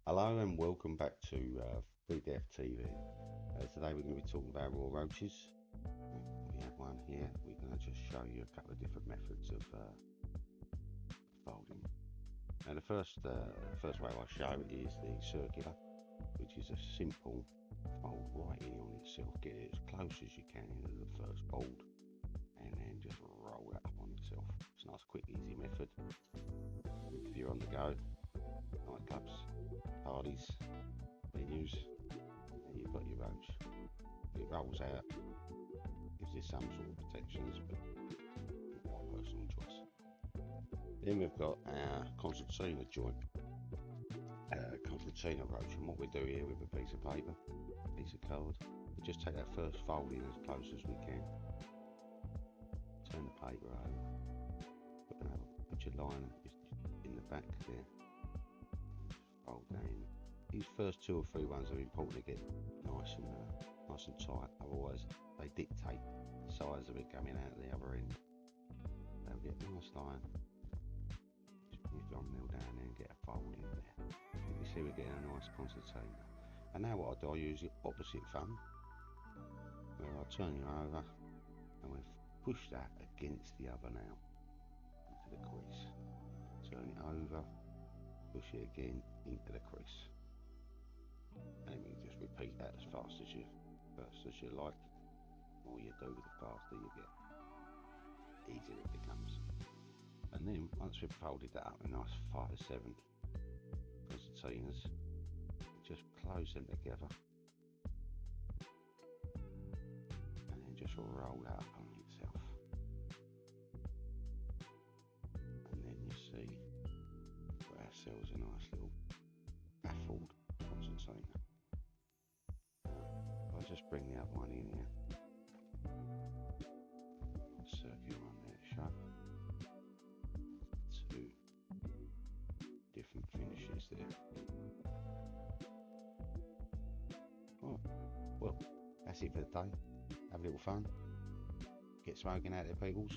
Hello and welcome back to Free Death TV. Today we're going to be talking about raw roaches. We have one here. We're going to just show you a couple of different methods of folding. And the first way I'll show is the circular, which is a simple fold right in on itself. Get it as close as you can into the first fold and then just roll it up on itself. It's a nice, quick, easy method. If you're on the go, nightclubs, parties, venues, and you've got your roach. It rolls out, gives you some sort of protections, but my personal choice. Then we've got our concertina joint, concertina roach, and what we do here with a piece of paper, piece of card, we just take that first fold in as close as we can, turn the paper over, put your line just in the back there, fold that in. These first two or three ones are important to get nice and tight, otherwise they dictate the size of it coming out the other end. They'll get a nice line. Just bring your thumbnail down there and get a fold in there. You can see we're getting a nice concertina. And now what I do, I use the opposite thumb, where I turn it over and we push that against the other now into the crease. Turn it over, push it again into the crease. And then you just repeat that as fast as you like. The more you do, the faster you get, easier it becomes. And then once we've folded that up in nice 5 or 7 concertinas, just close them together and then just roll that up on itself. And then you see for ourselves a nice little baffled concertina. I'll just bring the other one in here. Circular one there to show. Two different finishes there. Oh, well, that's it for the day. Have a little fun. Get smoking out there, peoples.